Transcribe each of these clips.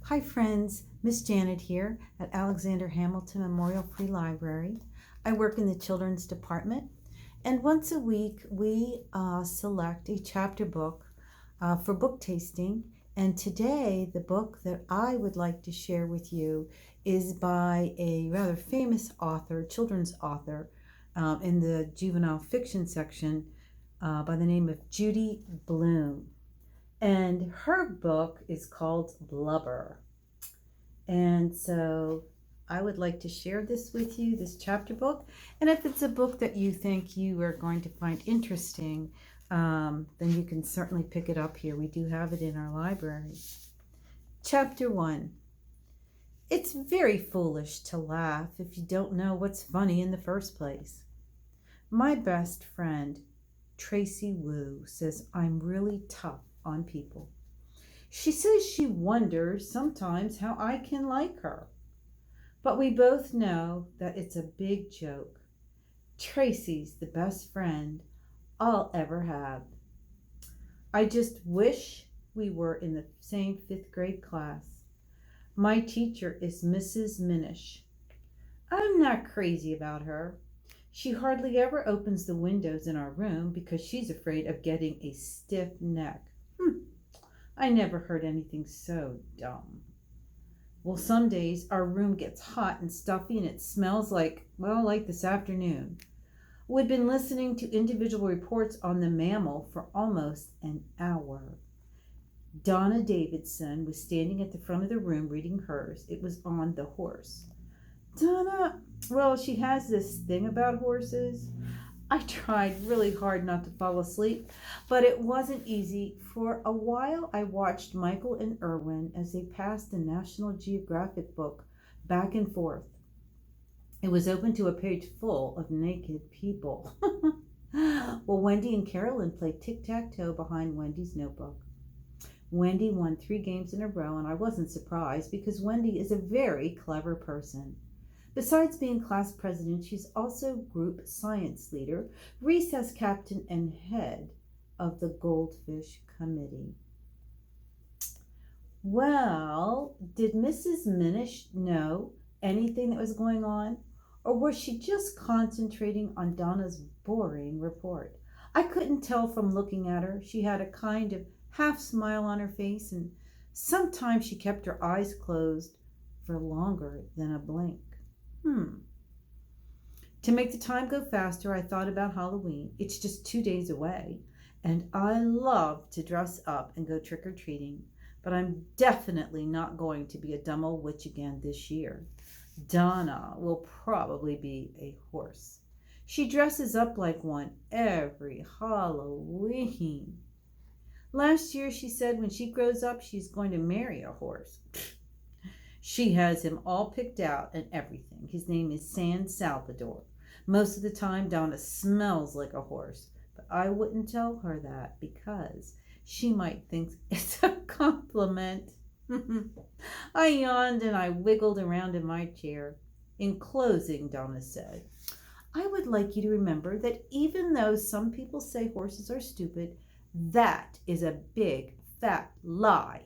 Hi friends, Miss Janet here at Alexander Hamilton Memorial Free Library. I work in the children's department, and once a week we select a chapter book for book tasting. And today the book that I would like to share with you is by a rather famous author, children's author, in the juvenile fiction section by the name of Judy Blume. And her book is called Blubber. And so I would like to share this with you, this chapter book. And if it's a book that you think you are going to find interesting, then you can certainly pick it up here. We do have it in our library. Chapter 1. It's very foolish to laugh if you don't know what's funny in the first place. My best friend, Tracy Wu, says I'm really tough on people. She says she wonders sometimes how I can like her. But we both know that it's a big joke. Tracy's the best friend I'll ever have. I just wish we were in the same 5th grade class. My teacher is Mrs. Minish. I'm not crazy about her. She hardly ever opens the windows in our room because she's afraid of getting a stiff neck. I never heard anything so dumb. Well, some days our room gets hot and stuffy and it smells like this afternoon. We'd been listening to individual reports on the mammal for almost an hour. Donna Davidson was standing at the front of the room reading hers. It was on the horse. Donna, she has this thing about horses. I tried really hard not to fall asleep, but it wasn't easy. For a while, I watched Michael and Irwin as they passed the National Geographic book back and forth. It was open to a page full of naked people. Well, Wendy and Carolyn played tic-tac-toe behind Wendy's notebook. Wendy won 3 games in a row, and I wasn't surprised because Wendy is a very clever person. Besides being class president, she's also group science leader, recess captain, and head of the Goldfish Committee. Well, did Mrs. Minish know anything that was going on? Or was she just concentrating on Donna's boring report? I couldn't tell from looking at her. She had a kind of half smile on her face, and sometimes she kept her eyes closed for longer than a blink. To make the time go faster, I thought about Halloween. It's just 2 days away, and I love to dress up and go trick-or-treating, but I'm definitely not going to be a dumb old witch again this year. Donna will probably be a horse. She dresses up like one every Halloween. Last year, she said when she grows up, she's going to marry a horse. She has him all picked out and everything. His name is San Salvador. Most of the time, Donna smells like a horse, but I wouldn't tell her that because she might think it's a compliment. I yawned and I wiggled around in my chair. In closing, Donna said, I would like you to remember that even though some people say horses are stupid, that is a big, fat lie.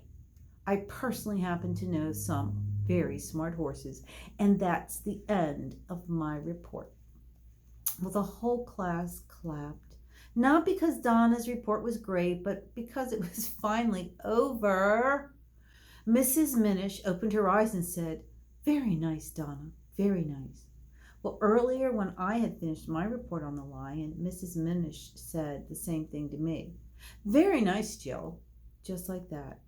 I personally happen to know some very smart horses, and that's the end of my report. Well, the whole class clapped, not because Donna's report was great, but because it was finally over. Mrs. Minish opened her eyes and said, Very nice, Donna, very nice. Well, earlier when I had finished my report on the lion, Mrs. Minish said the same thing to me. Very nice, Jill, just like that.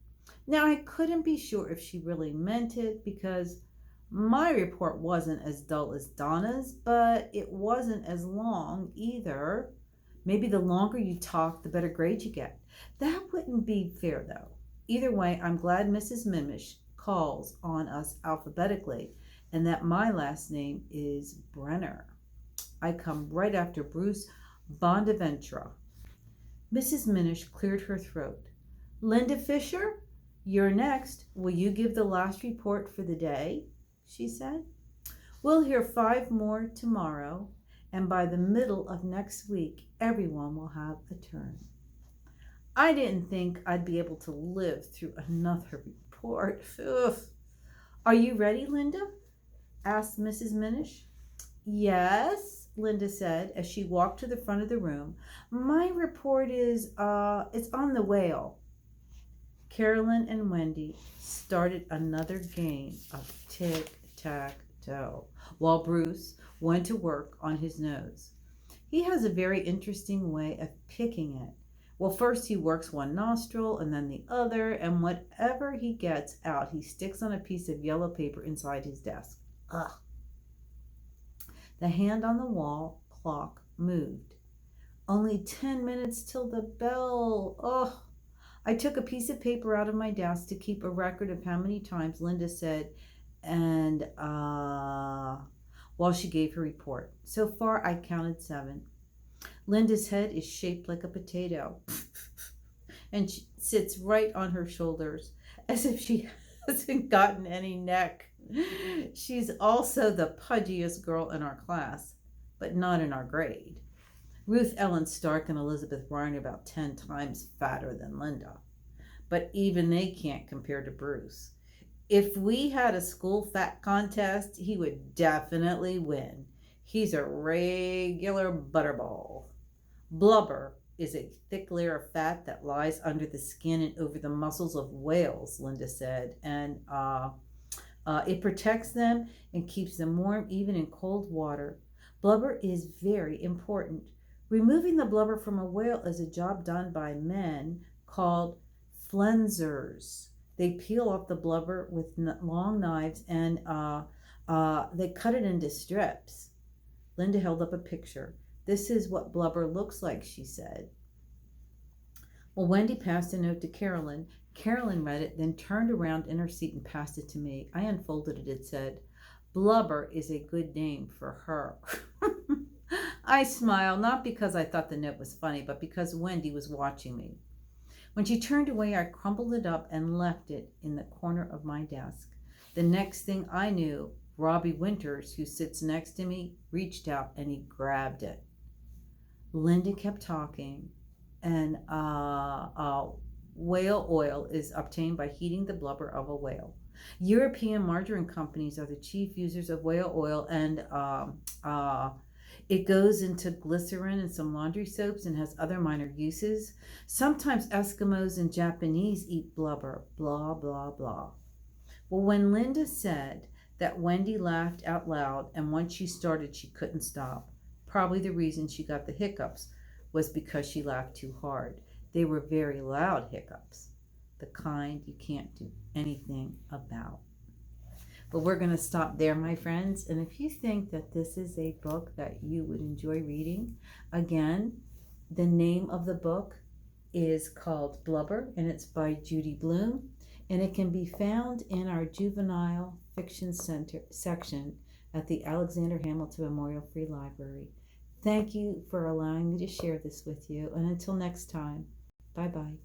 Now, I couldn't be sure if she really meant it because my report wasn't as dull as Donna's, but it wasn't as long either. Maybe the longer you talk, the better grade you get. That wouldn't be fair, though. Either way, I'm glad Mrs. Minish calls on us alphabetically and that my last name is Brenner. I come right after Bruce Bonaventura. Mrs. Minish cleared her throat. Linda Fisher? You're next. Will you give the last report for the day? She said. We'll hear 5 more tomorrow, and by the middle of next week, everyone will have a turn. I didn't think I'd be able to live through another report. Ugh. Are you ready, Linda? Asked Mrs. Minish. Yes, Linda said as she walked to the front of the room. My report is, it's on the whale. Carolyn and Wendy started another game of tic-tac-toe while Bruce went to work on his nose. He has a very interesting way of picking it. Well, first he works one nostril and then the other, and whatever he gets out, he sticks on a piece of yellow paper inside his desk. Ugh. The hand on the wall clock moved. Only 10 minutes till the bell. Ugh. I took a piece of paper out of my desk to keep a record of how many times Linda said, and while she gave her report. So far, I counted 7. Linda's head is shaped like a potato, and she sits right on her shoulders, as if she hasn't gotten any neck. She's also the pudgiest girl in our class, but not in our grade. Ruth Ellen Stark and Elizabeth Ryan are about 10 times fatter than Linda, but even they can't compare to Bruce. If we had a school fat contest, he would definitely win. He's a regular butterball. Blubber is a thick layer of fat that lies under the skin and over the muscles of whales, Linda said, and it protects them and keeps them warm even in cold water. Blubber is very important. Removing the blubber from a whale is a job done by men called flensers. They peel off the blubber with long knives and they cut it into strips. Linda held up a picture. This is what blubber looks like, she said. Well, Wendy passed a note to Carolyn. Carolyn read it, then turned around in her seat and passed it to me. I unfolded it. It said, Blubber is a good name for her. I smiled, not because I thought the note was funny, but because Wendy was watching me. When she turned away, I crumpled it up and left it in the corner of my desk. The next thing I knew, Robbie Winters, who sits next to me, reached out and he grabbed it. Linda kept talking, and whale oil is obtained by heating the blubber of a whale. European margarine companies are the chief users of whale oil, and it goes into glycerin and some laundry soaps and has other minor uses. Sometimes Eskimos and Japanese eat blubber, blah, blah, blah. Well, when Linda said that, Wendy laughed out loud, and once she started, she couldn't stop. Probably the reason she got the hiccups was because she laughed too hard. They were very loud hiccups, the kind you can't do anything about. But we're going to stop there, my friends. And if you think that this is a book that you would enjoy reading, again, the name of the book is called Blubber, and it's by Judy Blume. And it can be found in our Juvenile Fiction Center section at the Alexander Hamilton Memorial Free Library. Thank you for allowing me to share this with you. And until next time, bye-bye.